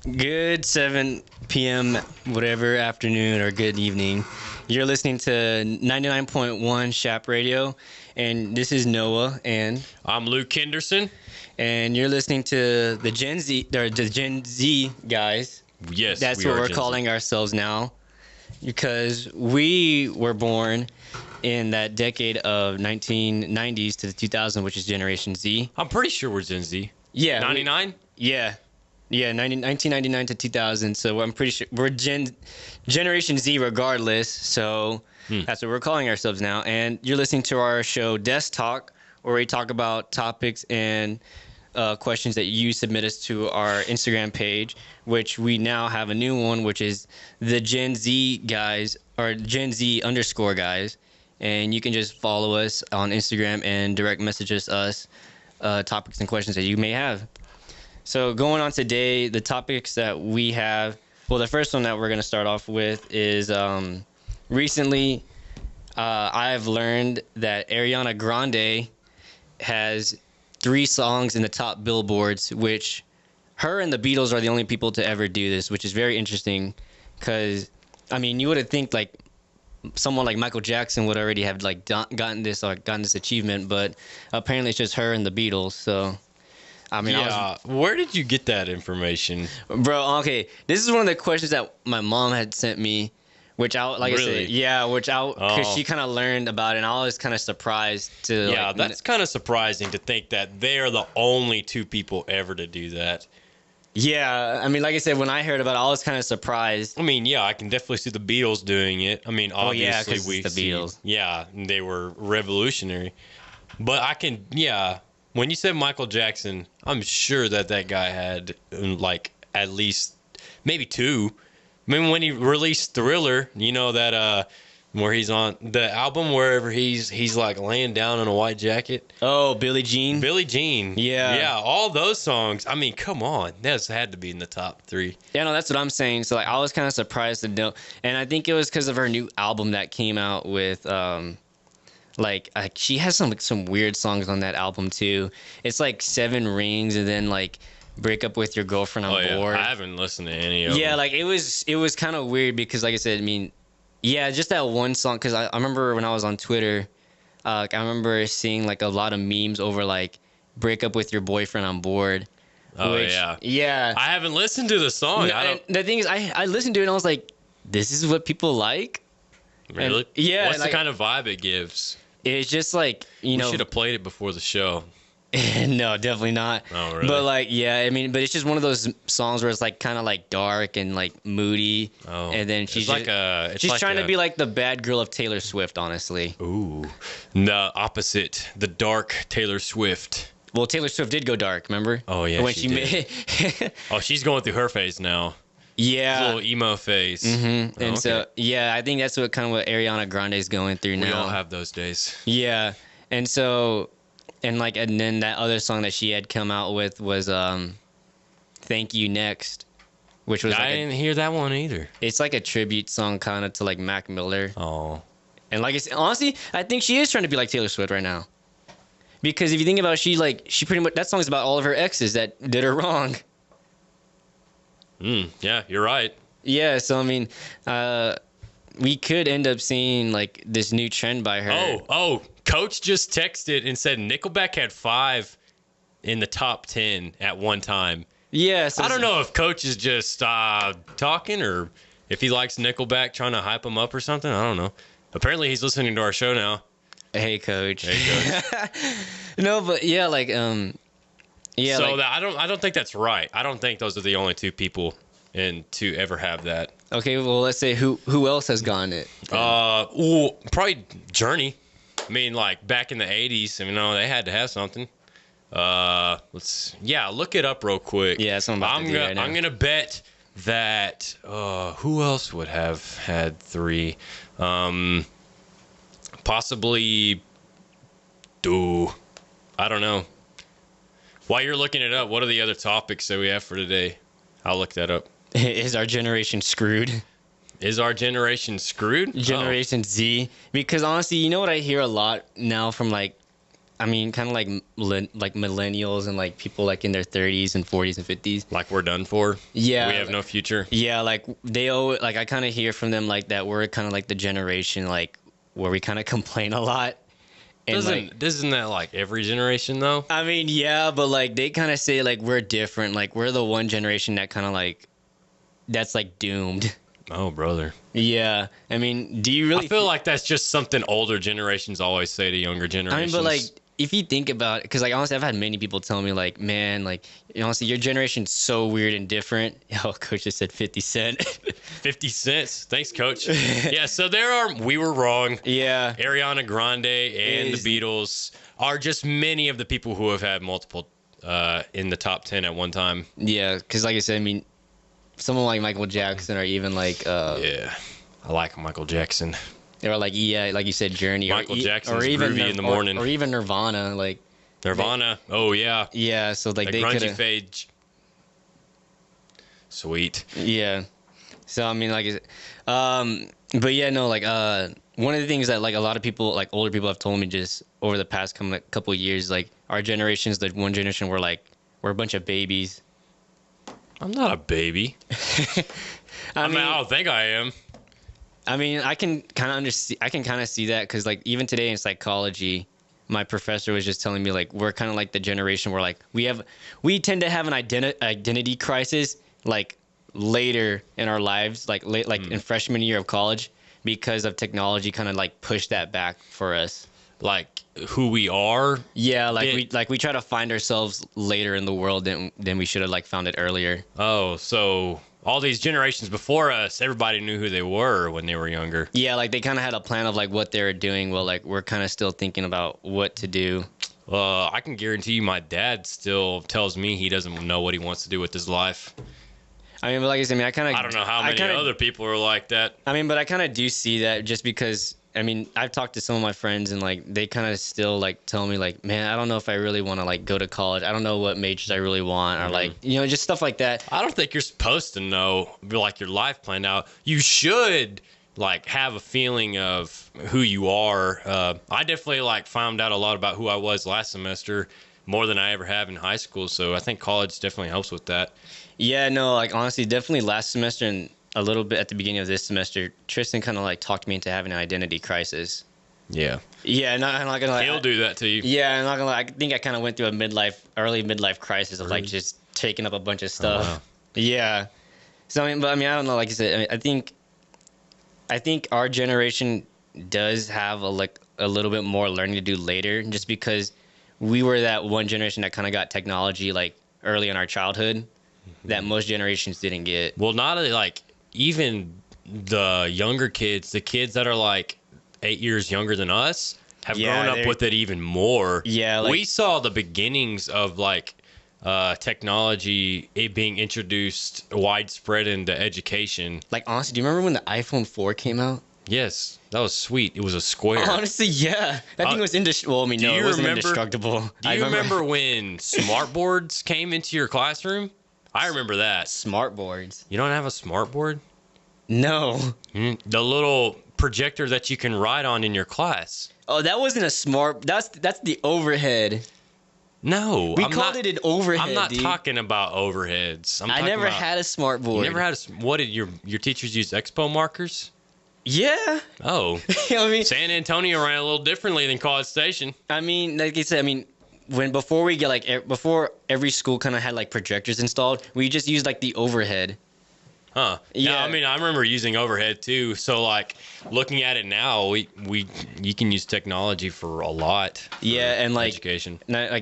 Good 7 p.m. whatever afternoon or good evening. You're listening to 99.1 Shap Radio, and this is Noah, and I'm Luke Henderson. you're listening to the Gen Z or the Gen Z guys. Yes, That's we what are we're Gen Z. calling ourselves now, because we were born in that decade of 1990s to the 2000s, which is Generation Z. I'm pretty sure we're Gen Z. Yeah, 99? Yeah. 1999 to 2000. So I'm pretty sure we're Generation Z regardless. So that's what we're calling ourselves now. And you're listening to our show Desk Talk, where we talk about topics and questions that you submit us to our Instagram page, which we now have a new one, which is the Gen Z guys, or Gen Z _ guys. And you can just follow us on Instagram and direct message us topics and questions that you may have. So going on today, the topics that we have, well, the first one that we're going to start off with is recently I've learned that Ariana Grande has 3 songs in the top billboards, which her and the Beatles are the only people to ever do this, which is very interesting because, I mean, you would have think like someone like Michael Jackson would already have like gotten this achievement, but apparently it's just her and the Beatles, so... I mean, where did you get that information? Bro, okay, this is one of the questions that my mom had sent me, which I, like Really? I said, yeah, because she kind of learned about it, and I was kind of surprised to, Yeah, that's kind of surprising to think that they are the only 2 people ever to do that. Yeah, I mean, like I said, when I heard about it, I was kind of surprised. I mean, yeah, I can definitely see the Beatles doing it. I mean, obviously, 'cause it's the Beatles. Yeah, they were revolutionary. But I can, yeah... When you said Michael Jackson, I'm sure that guy had like at least maybe 2. I mean, when he released Thriller, you know that where he's on the album, wherever he's like laying down in a white jacket. Oh, Billie Jean. Billie Jean. Yeah, all those songs. I mean, come on, that's had to be in the top 3. Yeah, no, that's what I'm saying. So like, I was kind of surprised to know, and I think it was because of her new album that came out with like she has some weird songs on that album too. It's like 7 Rings and then like Break Up With Your Girlfriend on Board. I haven't listened to any of them. Yeah, like it was kind of weird because, like I said, I mean, yeah, just that one song. Because I remember when I was on Twitter, I remember seeing like a lot of memes over like Break Up With Your Boyfriend on Board. Oh, yeah. I haven't listened to the song. The thing is, I listened to it and I was like, this is what people like. Really? And, yeah. What's like, the kind of vibe it gives? It's just like, you know. We should have played it before the show. No, definitely not. Oh, really? But like, yeah, I mean, but it's just one of those songs where it's like kind of like dark and like moody. Oh, and then she's trying to be like the bad girl of Taylor Swift, honestly. Ooh, the opposite, the dark Taylor Swift. Well, Taylor Swift did go dark, remember? Oh yeah, when she did. Oh, she's going through her phase now. Yeah, little emo phase. Mm-hmm. And so, yeah, I think that's what Ariana Grande is going through now. We all have those days. Yeah, and so, and then that other song that she had come out with was "Thank You Next," which was I didn't hear that one either. It's like a tribute song kind of to like Mac Miller. Oh, and like honestly, I think she is trying to be like Taylor Swift right now, because if you think about it, she pretty much, that song's about all of her exes that did her wrong. Yeah, you're right. Yeah, so I mean, we could end up seeing like this new trend by her. Oh, Coach just texted and said Nickelback had 5 in the top 10 at one time. Yeah, so I don't know if Coach is just talking or if he likes Nickelback trying to hype him up or something. I don't know. Apparently, he's listening to our show now. Hey, Coach. Hey, Coach. No, but yeah, like yeah. So I don't think that's right. I don't think those are the only 2 people to ever have that. Okay, well, let's say who else has gotten it? Probably Journey. I mean, like back in the 80s, you know, they had to have something. Look it up real quick. Yeah, that's what I'm about to do right now. I'm gonna bet that who else would have had 3? Possibly. I don't know. While you're looking it up, what are the other topics that we have for today? I'll look that up. Is our generation screwed? Is our generation screwed? Generation Z. Because honestly, you know what I hear a lot now from like, I mean, kind of like millennials and like people like in their 30s and 40s and 50s. Like we're done for. Yeah, We have no future. yeah, like like I kind of hear from them like that we're kind of like the generation like where we kind of complain a lot. And Isn't that like every generation though? I mean, yeah, but like they kind of say like we're different. Like we're the one generation that kind of like that's like doomed. Oh, brother. Yeah, I mean, do you really? I feel like that's just something older generations always say to younger generations. I mean, but like, if you think about it, because like honestly, I've had many people tell me like, man, like honestly, your generation's so weird and different. Oh, coach just said 50 Cent. 50 cents. Thanks, coach. Yeah, so we were wrong. Yeah. Ariana Grande and the Beatles are just many of the people who have had multiple in the top 10 at one time. Yeah, because like I said, I mean, someone like Michael Jackson or even like yeah, I like Michael Jackson. They were like, yeah, like you said, Journey, Michael Jackson's or even groovy in the morning, or even Nirvana, like Nirvana. Oh yeah, yeah. So like the they grungy could phase. Sweet. Yeah. So I mean, like, but yeah, no, like, one of the things that like a lot of people, like older people, have told me just over the past couple of years, like our generation's the one generation where like we're a bunch of babies. I'm not a baby. I mean, I don't think I am. I mean, I can kind of understand. I can kind of see that because, like, even today in psychology, my professor was just telling me like we're kind of like the generation where like we tend to have an identity crisis like later in our lives, like in freshman year of college, because of technology kind of like pushed that back for us. Like who we are. Yeah, like we try to find ourselves later in the world than we should have like found it earlier. Oh, so all these generations before us, everybody knew who they were when they were younger. Yeah, like they kind of had a plan of like what they were doing. Well, like we're kind of still thinking about what to do. I can guarantee you my dad still tells me he doesn't know what he wants to do with his life. I mean, but like I said, I don't know how many other people are like that. I mean, but I kind of do see that just because, I mean, I've talked to some of my friends and like they kind of still like tell me like, man, I don't know if I really want to like go to college. I don't know what majors I really want, or like, you know, just stuff like that. I don't think you're supposed to know like your life planned out. You should like have a feeling of who you are. I definitely like found out a lot about who I was last semester, more than I ever have in high school. So I think college definitely helps with that. Yeah, no, like honestly, definitely last semester and a little bit at the beginning of this semester, Tristan kind of like talked me into having an identity crisis. Yeah. Yeah, I'm not gonna lie. He'll do that to you. Yeah, I'm not gonna lie. I think I kind of went through a early midlife crisis of like just taking up a bunch of stuff. Oh, wow. Yeah. So I mean, I don't know. Like you said, I think our generation does have a little bit more learning to do later, just because we were that one generation that kind of got technology like early in our childhood that most generations didn't get. Well, not like even the younger kids, the kids that are like 8 years younger than us, have grown up with it even more. Yeah, like, we saw the beginnings of like technology it being introduced widespread into education. Like honestly, do you remember when the iPhone 4 came out? Yes, that was sweet. It was a square. Honestly, yeah. That thing was indestructible. Well, I mean, no, it wasn't indestructible. Do you remember when smart boards came into your classroom? I remember that. Smart boards. You don't have a smart board? No. The little projector that you can write on in your class. Oh, that wasn't a smart. That's the overhead. No, we called it an overhead. I'm not dude. talking about overheads. I never had a smart board. You never had what did your teachers use Expo markers? Yeah. Oh. You know what I mean? San Antonio ran a little differently than College Station. I mean, like I said, I mean, before every school kind of had like projectors installed, we just used like the overhead. Huh. Yeah. I mean, I remember using overhead too. So like looking at it now, you can use technology for a lot. Yeah, and like education. And I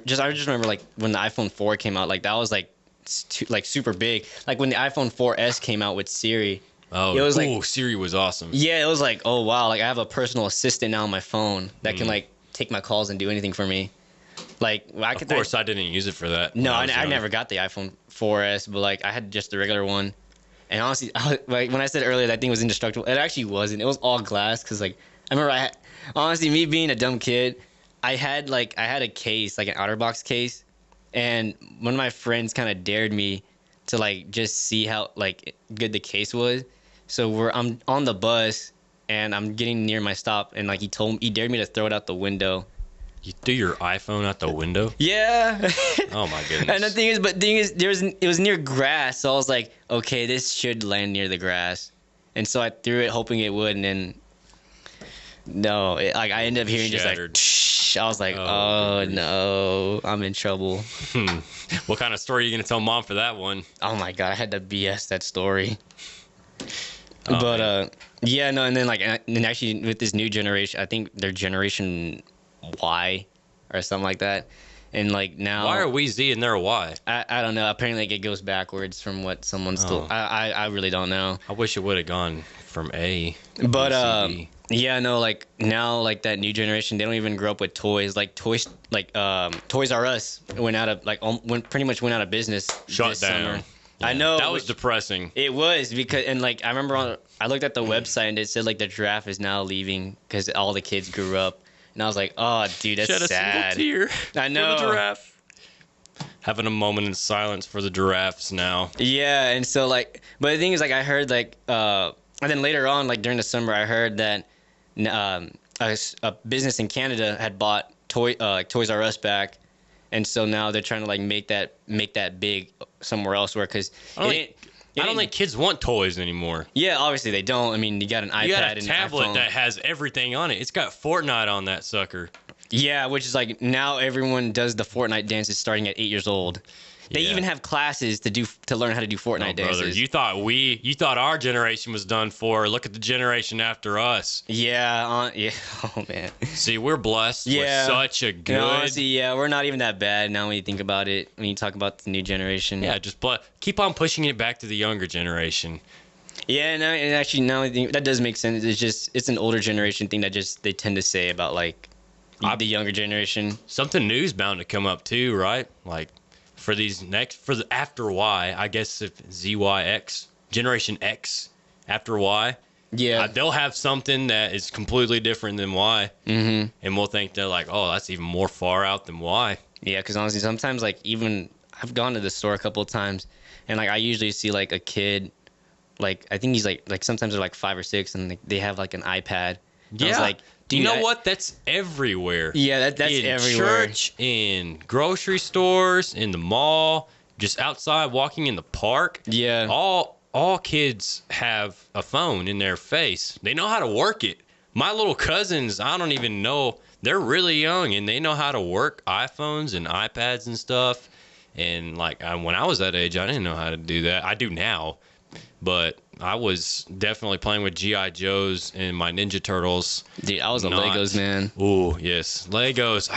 just remember like when the iPhone 4 came out, like that was like super big. Like when the iPhone 4S came out with Siri. Oh, it was like Siri was awesome. Yeah, it was like, oh wow, like I have a personal assistant now on my phone that can like take my calls and do anything for me. Like I didn't use it for that. No, I never got the iPhone 4S, but like I had just the regular one. And honestly, like when I said earlier that thing was indestructible, it actually wasn't. It was all glass because like I remember honestly, me being a dumb kid, I had a case, like an OtterBox case, and one of my friends kind of dared me to like just see how like good the case was. So I'm on the bus and I'm getting near my stop, and like he dared me to throw it out the window. You threw your iPhone out the window? Yeah. Oh my goodness. And the thing is, it was near grass, so I was like, okay, this should land near the grass, and so I threw it hoping it would, and then no, like I ended up hearing Shattered. just like, I was like, Oh, oh no, I'm in trouble. What kind of story are you gonna tell mom for that one? Oh my god, I had to BS that story. Oh, But man. yeah, no, and then and actually with this new generation, I think they're Generation Y or something like that, and like now, Why are we Z and they're Y? I don't know. Apparently, like, it goes backwards from what someone's told. Oh. I really don't know. I wish it would have gone from A. But to C, D. yeah, no, like now, like that new generation, they don't even grow up with toys. Like Toys R Us went out of pretty much went out of business. Shut this down. Summer. Yeah. I know That was depressing. it was because, and like I remember I looked at the website and it said like the giraffe is now leaving because all the kids grew up, and I was like, oh, dude, that's Shed a sad. single tear I know. for the giraffe. Having a moment in silence for the giraffes now. Yeah, and so like, but the thing is, like, I heard like, and then later on, like during the summer, I heard that a business in Canada had bought Toys R Us back, and so now they're trying to like make that big somewhere else, where because I don't think kids want toys anymore. Yeah, obviously they don't. I mean, you got an iPad You got a and tablet iPhone. that has everything on it. It's got Fortnite on that sucker. Yeah, which is like now everyone does the Fortnite dances starting at 8 years old. They Yeah. even have classes to learn how to do Fortnite Oh, brother, dances. you thought our generation was done for. Look at the generation after us. Yeah, yeah. Oh man. See, we're blessed. Yeah. We're such a good. No, honestly, yeah, we're not even that bad now when you think about it. When you talk about the new generation. Yeah, just keep on pushing it back to the younger generation. Yeah, no, and actually now I think that does make sense. It's an older generation thing that just they tend to say about like the younger generation. Something new's bound to come up too, right? Like for the after Y, I guess if ZYX, Generation X after Y, Yeah. they'll have something that is completely different than Y, Mm-hmm. and we'll think they're like, oh, that's even more far out than Y. Yeah, because honestly, sometimes like even I've gone to the store a couple of times, and like I usually see like a kid, like I think he's like sometimes they're like 5 or 6, and they have like an iPad. And I was like, do you dude, know what? That's everywhere. Yeah, that's in everywhere. church, in grocery stores, in the mall, just outside walking in the park. Yeah. All kids have a phone in their face. They know how to work it. My little cousins, I don't even know. They're really young and they know how to work iPhones and iPads and stuff. And like when I was that age, I didn't know how to do that. I do now, but I was definitely playing with G.I. Joes and my Ninja Turtles. Dude, I was a Legos man. Oh, yes. Legos.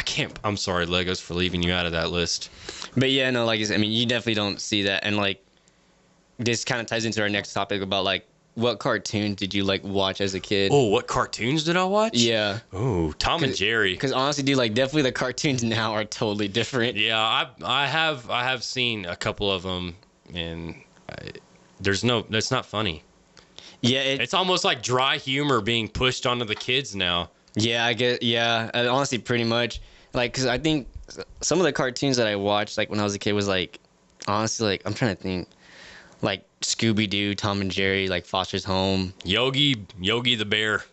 I'm sorry, Legos, for leaving you out of that list. But yeah, no, like I mean, you definitely don't see that, and like this kind of ties into our next topic about like what cartoons did you like watch as a kid? Oh, what cartoons did I watch? Yeah. Oh, Tom and Jerry. Because honestly, dude, like definitely the cartoons now are totally different. Yeah, I have seen a couple of them, and that's not funny. Yeah, It's almost like dry humor being pushed onto the kids now. yeah, I get, yeah, honestly, pretty much. Like, cause I think some of the cartoons that I watched, like when I was a kid, was like, honestly, like I'm trying to think, like Scooby Doo, Tom and Jerry, like Foster's Home, Yogi the Bear,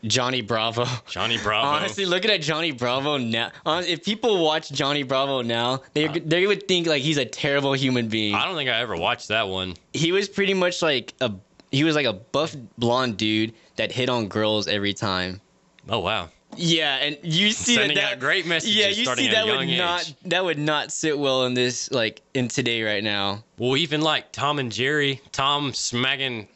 Johnny Bravo. Johnny Bravo. Honestly, looking at Johnny Bravo now, if people watch Johnny Bravo now, they would think like he's a terrible human being. I don't think I ever watched that one. He was pretty much like he was like a buff blonde dude that hit on girls every time. Oh wow. Yeah, and you see Sending that out great messages. yeah, you starting see at that a would young not age. that would not sit well in this like in today right now. Well, even like Tom and Jerry, Tom smacking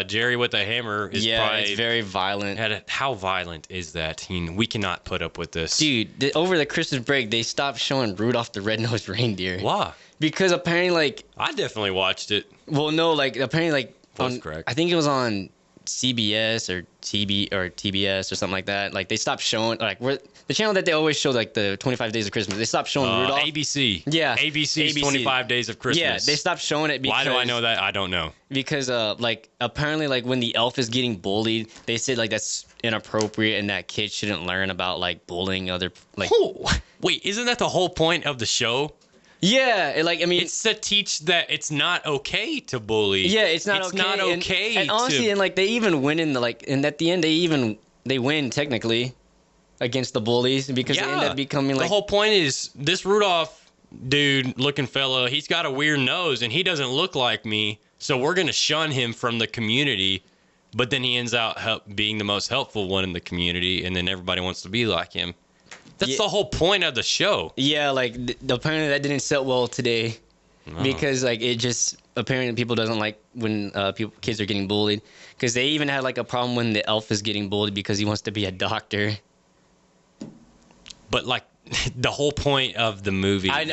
Jerry with a hammer is Yeah, probably it's very violent. how violent is that? We cannot put up with this. Dude, over the Christmas break, they stopped showing Rudolph the Red-Nosed Reindeer. Why? Because apparently, like, I definitely watched it. well, no, like apparently, like, That's correct. I think it was on CBS or TBS or something like that. Like, they stopped showing like the channel that they always show like the 25 Days of Christmas. They stopped showing Rudolph. ABC. Yeah, ABC's ABC. 25 Days of Christmas. Yeah, they stopped showing it because Why do I know that? I don't know. because like apparently like when the elf is getting bullied, they said like that's inappropriate and that kids shouldn't learn about like bullying other like Wait, isn't that the whole point of the show? yeah, like I mean It's to teach that it's not okay to bully. yeah, it's not okay. Not okay. And honestly, to, and like they even win in the like and at the end they win technically. against the bullies because they end up becoming like the whole point is this Rudolph dude looking fella, he's got a weird nose and he doesn't look like me, so we're gonna shun him from the community. But then he ends out being the most helpful one in the community, and then everybody wants to be like him. That's the whole point of the show. Yeah, like apparently that didn't sell well today because like it just apparently people doesn't like when kids are getting bullied because they even had like a problem when the elf is getting bullied because he wants to be a doctor. But like the whole point of the movie, I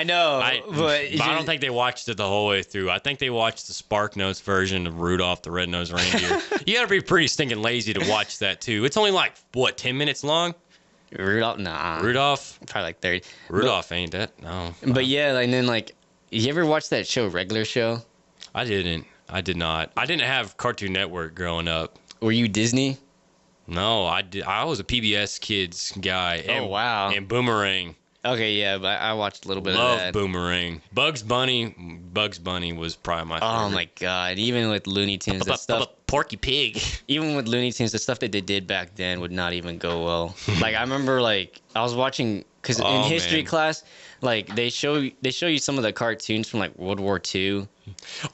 know, but I don't think they watched it the whole way through. I think they watched the Spark Notes version of Rudolph the Red-Nosed Reindeer. You got to be pretty stinking lazy to watch that too. It's only like what 10 minutes long. Rudolph, nah. Rudolph, probably like 30. Rudolph ain't that? No. But yeah, and then like, you ever watch that show, Regular Show? I didn't. I did not. I didn't have Cartoon Network growing up. Were you Disney? No, I did. I was a PBS Kids guy. Oh wow! And Boomerang. Okay, yeah, but I watched a little bit Love of that. Boomerang. Bugs Bunny was probably my favorite. Oh my god! Even with Looney Tunes, the stuff. Porky Pig. Even with Looney Tunes, the stuff that they did back then would not even go well. Like I remember, like I was watching because in history class, like they show you some of the cartoons from like World War II.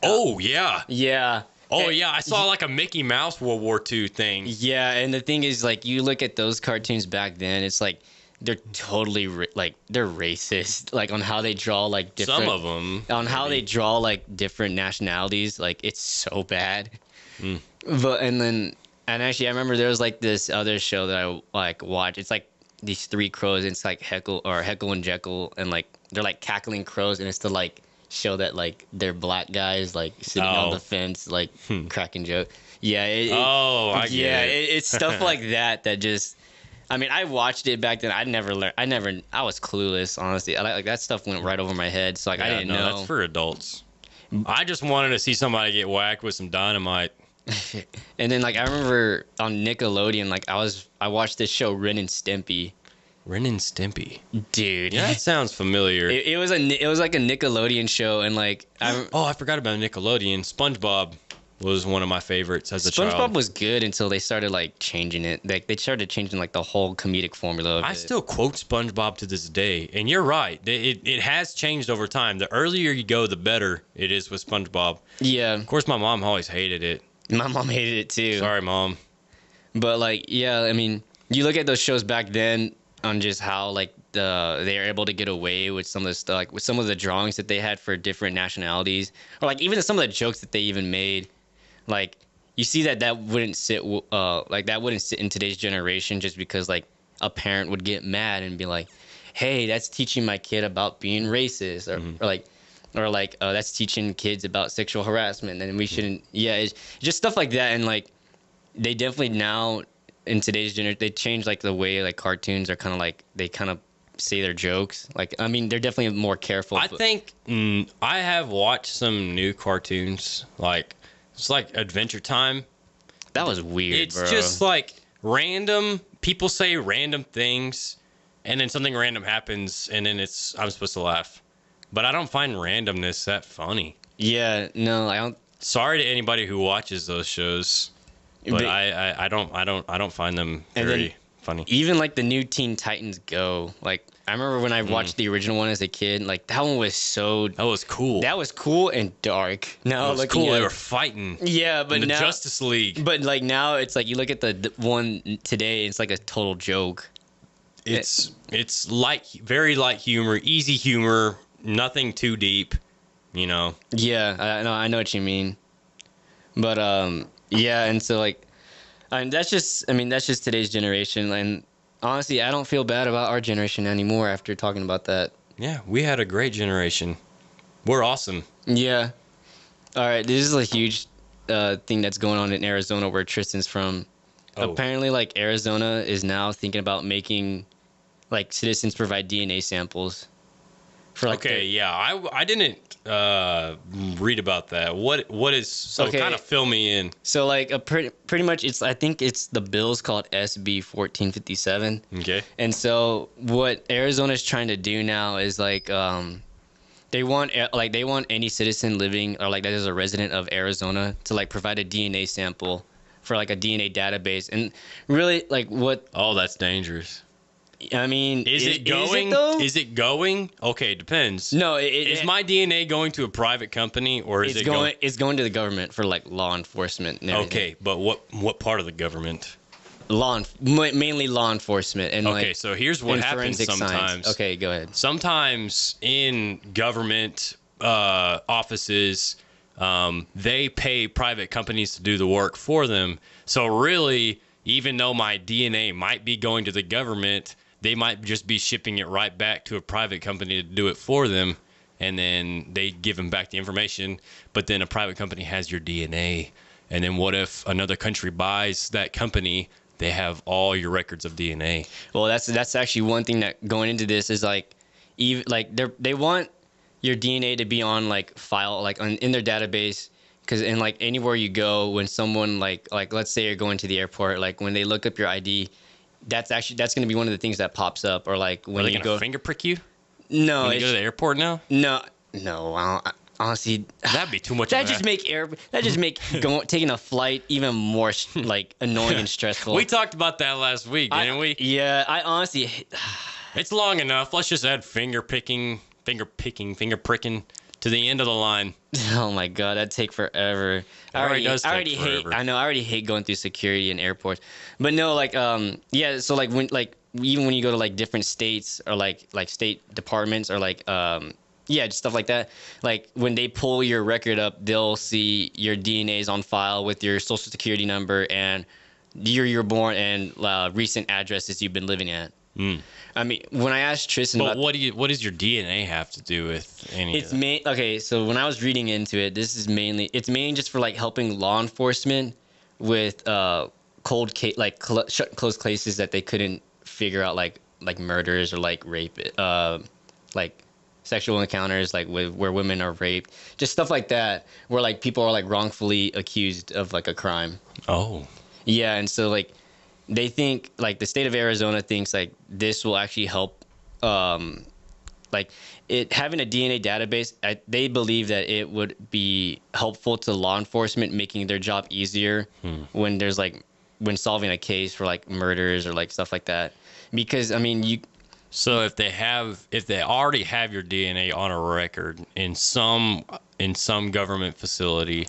Oh yeah. Yeah. Oh yeah, I saw like a Mickey Mouse World War II thing. Yeah, and the thing is, like, you look at those cartoons back then, it's like they're totally they're racist, like on how they draw like different. Some of them. On how they draw like different nationalities, like it's so bad. But and actually, I remember there was like this other show that I like watched. It's like these three crows. And it's like Heckle and Jekyll, and like they're like cackling crows, and it's to like show that like they're black guys like sitting on the fence like cracking joke. Yeah. I get it. It's stuff like that just. I mean, I watched it back then. I was clueless, honestly. Like that stuff went right over my head. So like I didn't know. That's for adults. I just wanted to see somebody get whacked with some dynamite. And then like I remember on Nickelodeon, like I watched this show Ren and Stimpy. Ren and Stimpy, dude. Yeah, that sounds familiar. It was like a Nickelodeon show, and like I forgot about Nickelodeon. SpongeBob was one of my favorites as a child. SpongeBob was good until they started like changing it. Like they started changing like the whole comedic formula of I still quote SpongeBob to this day, and you're right. It has changed over time. The earlier you go, the better it is with SpongeBob. Yeah. Of course, my mom always hated it. My mom hated it too. Sorry, Mom. But like, yeah, I mean, you look at those shows back then on just how like they are able to get away with some of the stuff, like with some of the drawings that they had for different nationalities, or like even some of the jokes that they even made. Like you see that wouldn't sit in today's generation just because like a parent would get mad and be like, hey, that's teaching my kid about being racist, or like that's teaching kids about sexual harassment and we shouldn't. Yeah, it's just stuff like that. And like they definitely now in today's generation, they change like the way like cartoons are kind of like they kind of say their jokes. Like I mean, they're definitely more careful. I think I have watched some new cartoons. Like it's like Adventure Time. That was weird. It's bro. just like random. People say random things, and then something random happens, and then I'm supposed to laugh. But I don't find randomness that funny. Yeah, no, I don't. Sorry to anybody who watches those shows, but I don't find them very funny. Even like the new Teen Titans Go, like I remember when I watched the original one as a kid, like that one was so. That was cool. That was cool and dark. No, it was cool. They were fighting. Yeah, but in the now Justice League. But like now, it's like you look at the one today, it's like a total joke. It's light, very light humor, easy humor, nothing too deep, you know. Yeah, I know what you mean. But yeah, and so like, that's just today's generation, and honestly, I don't feel bad about our generation anymore after talking about that. Yeah, we had a great generation. We're awesome. Yeah. All right, this is a huge thing that's going on in Arizona where Tristan's from. Oh. Apparently, like Arizona is now thinking about making like citizens provide DNA samples. For like I didn't read about that. What is so? Okay. Kind of fill me in. So like pretty much I think it's the bill's called SB 1457. Okay. And so what Arizona's trying to do now is like they want any citizen living or like that is a resident of Arizona to like provide a DNA sample for like a DNA database. And really like what. Oh, that's dangerous. I mean, Is it going? though? Is it going? Okay, it depends. No, Is my DNA going to a private company or is it going? It's going to the government for like law enforcement and everything. Okay, but what part of the government? Mainly law enforcement and Okay, like, so here's what and happens forensic sometimes. science. Okay, go ahead. Sometimes in government offices, they pay private companies to do the work for them. So really, even though my DNA might be going to the government, they might just be shipping it right back to a private company to do it for them. And then they give them back the information. But then a private company has your DNA. And then what if another country buys that company? They have all your records of DNA. Well, that's actually one thing that going into this is like, even like they want your DNA to be on like file like in their database, because in like anywhere you go, when someone like let's say you're going to the airport, like when they look up your ID, that's going to be one of the things that pops up. Or like when Are they you gonna go finger prick you no when you go to the airport now? no honestly, That'd be too much. that just make taking a flight even more like annoying and stressful. We talked about that last week, didn't we? Yeah, I honestly. It's long enough. Let's just add finger pricking to the end of the line. Oh my god, that'd take forever. I already hate going through security in airports. But no, like yeah, so like even when you go to like different states or like state departments or like yeah, just stuff like that. Like when they pull your record up, they'll see your DNA's on file with your social security number and year you're born and recent addresses you've been living at. I mean, when I asked Tristan But about what does your DNA have to do with any of that? okay, so when I was reading into it, it's mainly just for like helping law enforcement with closed cases that they couldn't figure out, like murders or like rape, like sexual encounters, like where women are raped, just stuff like that, where like people are like wrongfully accused of like a crime. Oh. Yeah, and so like they think like the state of Arizona thinks like this will actually help, like it having a DNA database. They believe that it would be helpful to law enforcement, making their job easier when there's like when solving a case for like murders or like stuff like that. Because I mean So if they already have your DNA on a record in some government facility,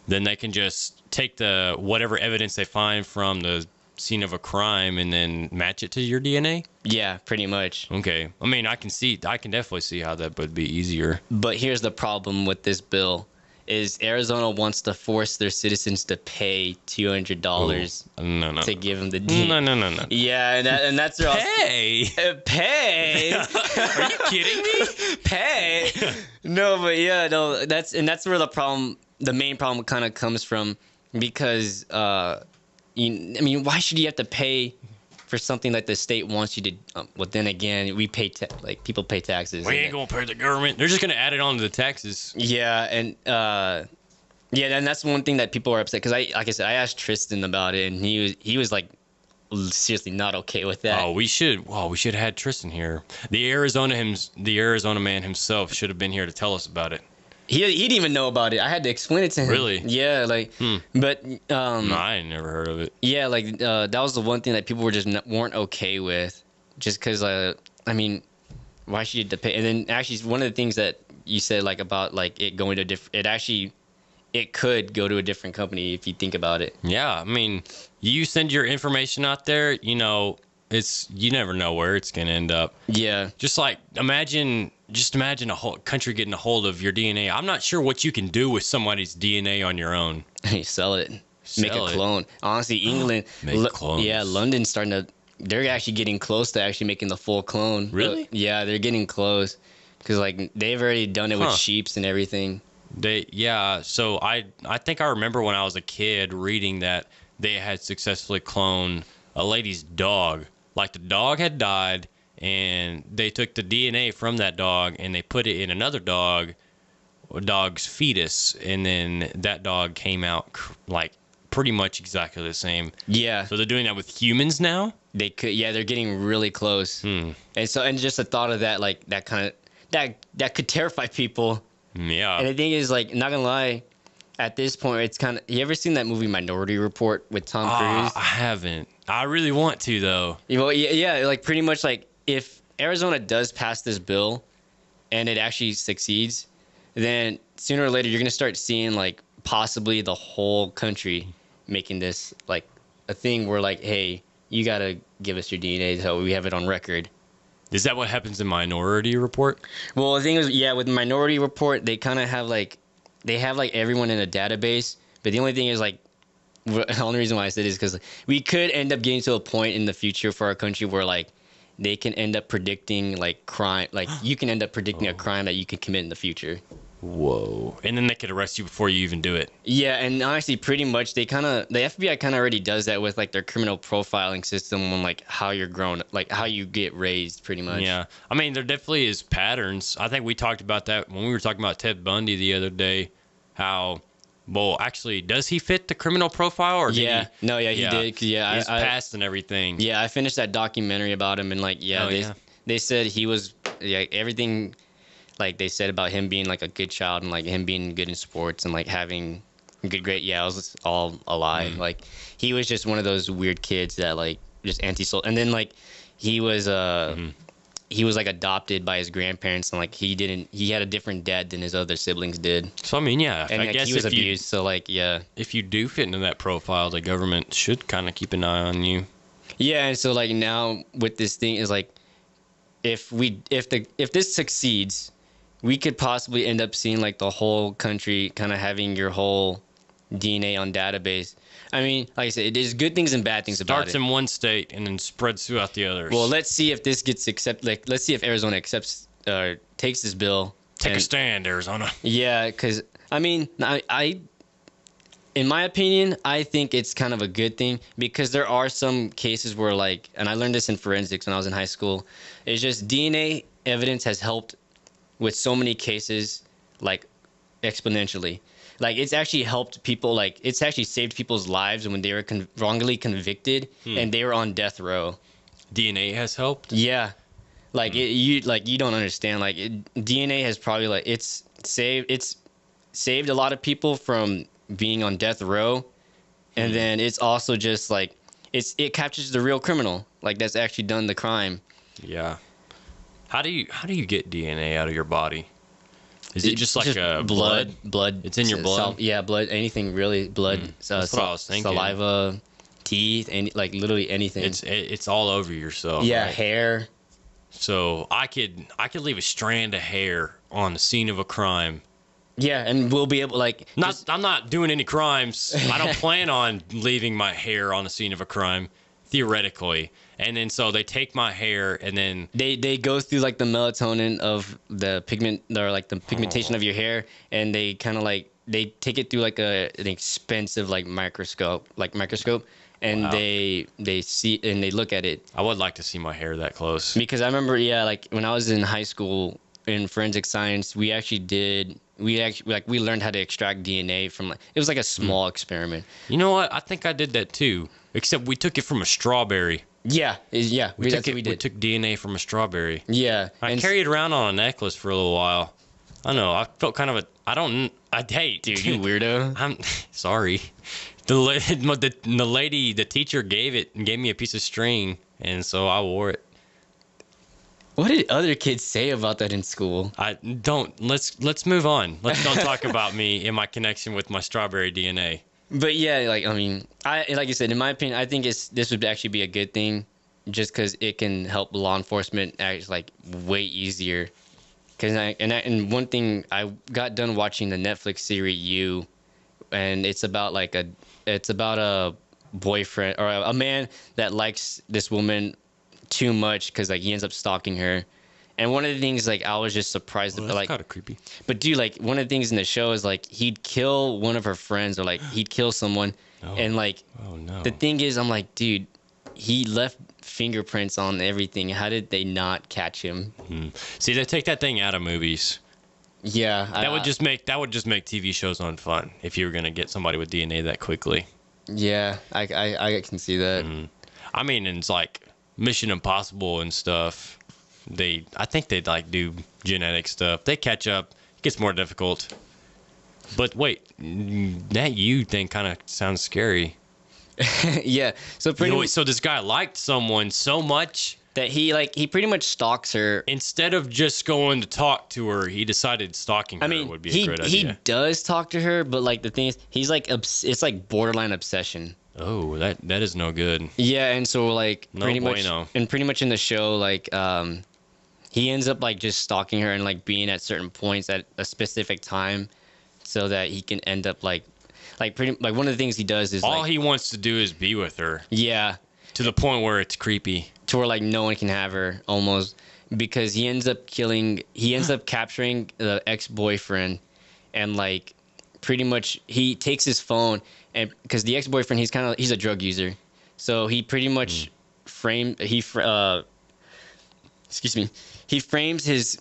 then they can just take the whatever evidence they find from the scene of a crime and then match it to your DNA? Yeah, pretty much. Okay. I mean, I can definitely see how that would be easier. But here's the problem with this bill is Arizona wants to force their citizens to pay $200 No. to give them the DNA. No. Yeah, and that's their Hey! pay. Are you kidding me? Pay. No, but yeah, no, that's where the main problem kind of comes from, because I mean, why should you have to pay for something that the state wants you to? Well, then again, we pay people pay taxes. We ain't gonna pay the government. They're just gonna add it on to the taxes. Yeah, and and that's one thing that people are upset, because like I said, I asked Tristan about it, and he was like seriously not okay with that. Oh, we should have had Tristan here. The Arizona man himself should have been here to tell us about it. He didn't even know about it. I had to explain it to him. Really? Yeah, like, but No, I ain't never heard of it. yeah, like that was the one thing that people weren't okay with, just because I mean, why should you have to pay? And then actually, one of the things that you said like about like it going to it could go to a different company if you think about it. Yeah, I mean, you send your information out there, you never know where it's gonna end up. Yeah. Just imagine a whole country getting a hold of your DNA. I'm not sure what you can do with somebody's DNA on your own. You sell it. Make a clone. Honestly, England. Make clones. Yeah, London's starting to. They're actually getting close to actually making the full clone. Really? Yeah, they're getting close, because like they've already done it with sheeps and everything. So I think I remember when I was a kid reading that they had successfully cloned a lady's dog. Like the dog had died, and they took the DNA from that dog and they put it in another dog's fetus, and then that dog came out like pretty much exactly the same. Yeah. So they're doing that with humans now? They could. Yeah, they're getting really close. And just the thought of that, like that kind of that could terrify people. Yeah. And the thing is, like, not gonna lie, at this point, it's kind of. You ever seen that movie Minority Report with Tom Cruise? I haven't. I really want to though. Well, yeah, like pretty much like if Arizona does pass this bill and it actually succeeds, then sooner or later you're gonna start seeing like possibly the whole country making this like a thing where like, hey, you gotta give us your DNA so we have it on record. Is that what happens in Minority Report? Well, the thing is, yeah, with Minority Report, they kind of have like they have like everyone in a database, but the only thing is like the only reason why I said is because we could end up getting to a point in the future for our country where like they can end up predicting like crime, like you can end up predicting a crime that you can commit in the future. Whoa! And then they could arrest you before you even do it. Yeah, and honestly, pretty much the FBI kind of already does that with like their criminal profiling system on like how you're grown, like how you get raised, pretty much. Yeah, I mean there definitely is patterns. I think we talked about that when we were talking about Ted Bundy the other day. How, well, actually, does he fit the criminal profile? Or yeah, he, no, yeah, he did. 'Cause, yeah, his past and everything. Yeah, I finished that documentary about him, and like, yeah, they said he was everything. Like they said about him being like a good child and like him being good in sports and like having good grade. Yeah, it was all a lie. Like he was just one of those weird kids that like just anti-social. And then like he was like adopted by his grandparents and like he had a different dad than his other siblings did. So I mean, yeah, And I like, guess he was abused. So like, yeah, if you do fit into that profile, the government should kind of keep an eye on you. yeah. And so like now with this thing is like if this succeeds, we could possibly end up seeing like the whole country kind of having your whole DNA on database. I mean, like I said, there's good things and bad things about it. Starts in one state and then spreads throughout the others. Well, let's see if this gets accepted. Like, let's see if Arizona accepts takes this bill. Take a stand, Arizona. Yeah, because I mean, in my opinion, I think it's kind of a good thing because there are some cases where like, and I learned this in forensics when I was in high school. It's just DNA evidence has helped with so many cases, like exponentially. Like it's actually helped people. Like it's actually saved people's lives when they were wrongly convicted and they were on death row. DNA has helped. Yeah, like you don't understand. Like DNA has probably like it's saved a lot of people from being on death row, and then it's also just like it captures the real criminal, like that's actually done the crime. Yeah. How do you get DNA out of your body? Is it just like blood? Blood. It's in your blood. Yeah, blood. Anything really. Blood. That's what I was thinking. Saliva, teeth, and like literally anything. It's all over yourself. Yeah, right? hair. So I could leave a strand of hair on the scene of a crime. Yeah, and we'll be able like. I'm not doing any crimes. I don't plan on leaving my hair on the scene of a crime, theoretically. And then so they take my hair and then they go through like the melatonin of the pigment or like the pigmentation of your hair, and they kind of like they take it through like an expensive like microscope, and Wow. they see and they look at it. I would like to see my hair that close. Because I remember, yeah, like when I was in high school in forensic science, we learned how to extract DNA from like it was like a small experiment. You know what? I think I did that too, except we took it from a strawberry. Yeah, We took DNA from a strawberry. Yeah, I carried it around on a necklace for a little while. I don't know. I felt kind of I hate. Dude, you weirdo. I'm sorry. The lady, the teacher gave me a piece of string, and so I wore it. What did other kids say about that in school? Let's move on. Let's don't talk about me and my connection with my strawberry DNA. But yeah, like I mean, like you said, in my opinion, I think this would actually be a good thing, just because it can help law enforcement act like way easier. And one thing I got done watching the Netflix series You, and it's about a boyfriend or a man that likes this woman too much because like he ends up stalking her. And one of the things like I was just surprised That's like kind of creepy. But dude, like one of the things in the show is like he'd kill one of her friends or like he'd kill someone, and like the thing is, I'm like, dude, he left fingerprints on everything. How did they not catch him? See, they take that thing out of movies. Yeah, That would just make TV shows unfun if you were gonna get somebody with DNA that quickly. Yeah, I can see that. I mean, it's like Mission Impossible and stuff. I think they like do genetic stuff. They catch up. It gets more difficult. But wait, that you thing kind of sounds scary. Yeah. So pretty much So this guy liked someone so much that he pretty much stalks her. instead of just going to talk to her, he decided stalking her I mean, would be he a great he idea. does talk to her, but like the thing is, he's like it's like borderline obsession. Oh, that is no good. Yeah, and so like No pretty bueno. much, and pretty much in the show, like he ends up like just stalking her and like being at certain points at a specific time, so that he can end up like pretty like one of the things he does is All like he wants to do is be with her yeah, to the point where it's creepy. to where like no one can have her almost, because he ends up capturing the ex-boyfriend, and like pretty much he takes his phone, and because the ex-boyfriend he's a drug user, so he pretty much excuse me, he frames his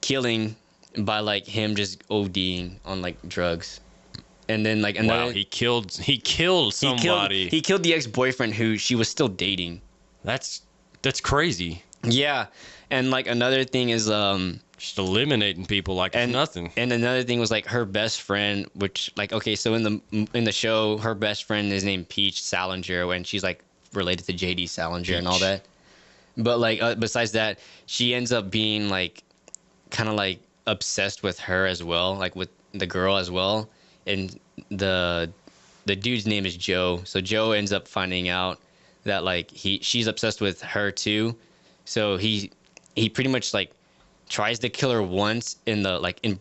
killing by like him just ODing on like drugs. And then like another, Wow, he killed somebody. he killed the ex-boyfriend who she was still dating. That's crazy. Yeah, and like another thing is Just eliminating people like it's nothing. And another thing was like her best friend, which like okay, so in the show, her best friend is named Peach Salinger, and she's like related to JD Salinger and all that. But like besides that, she ends up being like kind of like obsessed with her as well, like with the girl as well. And the dude's name is Joe. So Joe ends up finding out that like she's obsessed with her too. So he pretty much like tries to kill her once in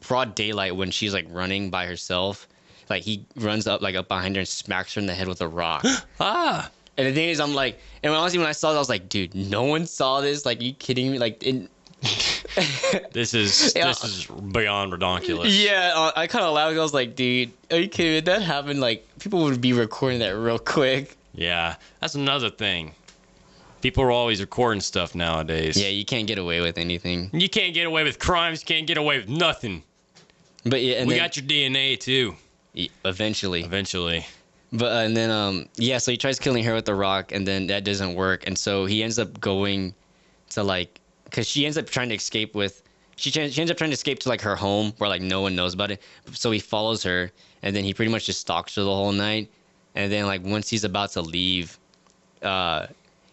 broad daylight when she's like running by herself. Like he runs up behind her and smacks her in the head with a rock. Ah. And the thing is, I'm like, and honestly, when I saw it, I was like, dude, no one saw this. Like, you kidding me? Like, This is beyond ridiculous. yeah, I kind of laughed. I was like, dude, are you kidding me? If that happened, like, people would be recording that real quick. Yeah, that's another thing. People are always recording stuff nowadays. Yeah, you can't get away with anything. You can't get away with crimes. You can't get away with nothing. But yeah, and We then, got your DNA too. eventually. Eventually. But and then yeah, so he tries killing her with the rock, and then that doesn't work, and so he ends up going to like, because she ends up trying to escape with, she ends up trying to escape to like her home where like no one knows about it. So he follows her, and then he pretty much just stalks her the whole night, and then like once he's about to leave,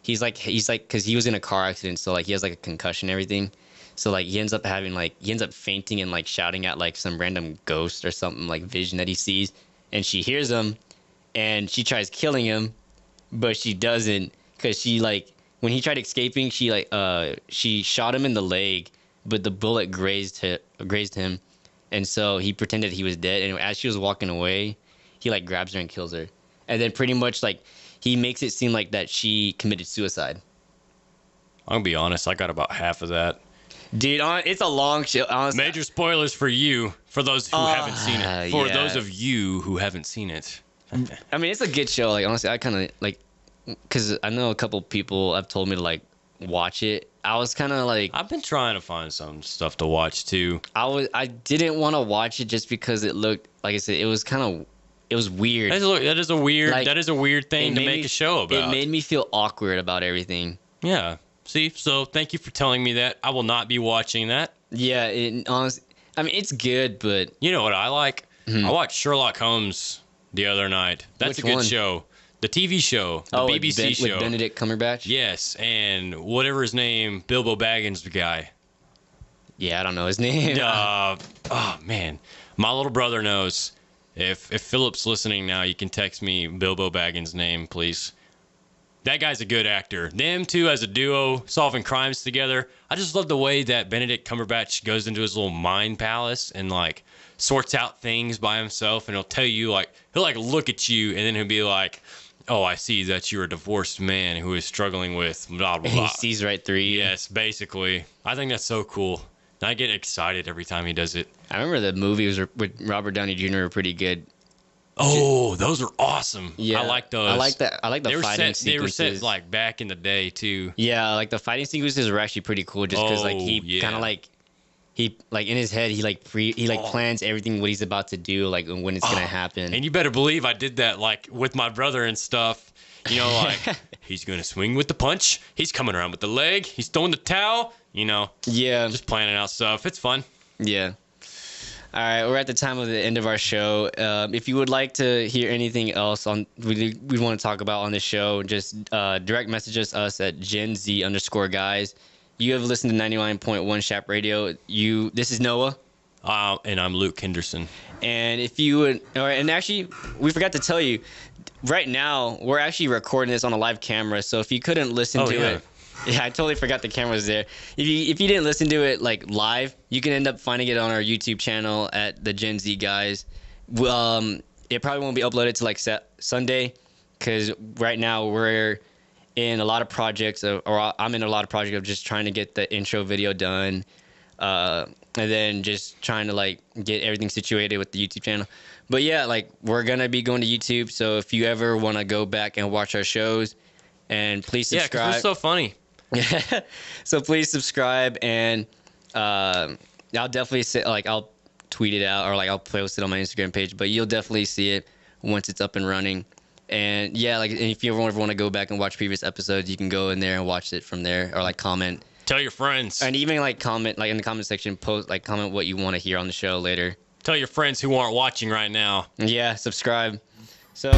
he's like because he was in a car accident, so like he has like a concussion and everything. So like he ends up fainting and like shouting at like some random ghost or something, like vision that he sees, and she hears him. And she tries killing him, but she doesn't, because she like when he tried escaping, she shot him in the leg, but the bullet grazed him, and so he pretended he was dead. And as she was walking away, he like grabs her and kills her, and then pretty much like he makes it seem like that she committed suicide. I'm gonna be honest. I got about half of that. Dude, it's a long show. Honestly. Major spoilers for you, for those who haven't seen it. For yeah. those of you who haven't seen it. I mean, it's a good show. Like honestly, I kind of like, because I know a couple people have told me to like watch it. I was kind of like, I've been trying to find some stuff to watch too. I didn't want to watch it just because it looked, like I said, it was weird. That is a weird. Like, that is a weird thing to make a show about. It made me feel awkward about everything. Yeah. See, so thank you for telling me that. I will not be watching that. Yeah, honestly, I mean, it's good, but You know what I like? I watched Sherlock Holmes the other night. That's Which a good one? show. The TV show, the BBC show. with Benedict Cumberbatch. Yes, and whatever his name, Bilbo Baggins, the guy. Yeah, I don't know his name. Oh man, my little brother knows. If Philip's listening now, you can text me Bilbo Baggins' name, please. That guy's a good actor. Them two as a duo solving crimes together. I just love the way that Benedict Cumberbatch goes into his little mind palace and like sorts out things by himself, and he'll tell you like he'll like look at you and then he'll be like, "Oh, I see that you're a divorced man who is struggling with blah blah blah." He sees right through you. Yes, basically. I think that's so cool. And I get excited every time he does it. I remember the movies with Robert Downey Jr. were pretty good. Oh, those are awesome. Yeah, I like those. I like that. I like the fighting sequences. They were set like back in the day too. Yeah, like the fighting sequences were actually pretty cool, just because like he kind of like he like in his head he plans everything what he's about to do, like when it's gonna happen. And you better believe I did that like with my brother and stuff. You know, like he's gonna swing with the punch. He's coming around with the leg. He's throwing the towel. You know. Yeah. Just planning out stuff. It's fun. Yeah. All right, we're at the time of the end of our show. If you would like to hear anything else on we want to talk about on the show, just direct message us at Gen Z_guys. You have listened to 99.1 Shap Radio. This is Noah. And I'm Luke Henderson. And if you would, and actually, we forgot to tell you, right now we're actually recording this on a live camera. So if you couldn't listen to it. Yeah, I totally forgot the camera was there. If you didn't listen to it like live, you can end up finding it on our YouTube channel at the Gen Z Guys. It probably won't be uploaded to like Sunday, because right now we're in a lot of projects, or I'm in a lot of projects of just trying to get the intro video done, and then just trying to like get everything situated with the YouTube channel. But yeah, like we're gonna be going to YouTube, so if you ever want to go back and watch our shows, and please subscribe. Yeah, because we're so funny. So please subscribe, and I'll definitely say, like, I'll tweet it out, or like I'll post it on my Instagram page, but you'll definitely see it once it's up and running. And yeah, like, if you ever want to go back and watch previous episodes, you can go in there and watch it from there, or like comment. Tell your friends. And even like comment, like in the comment section, comment what you want to hear on the show later. Tell your friends who aren't watching right now. Yeah, subscribe. So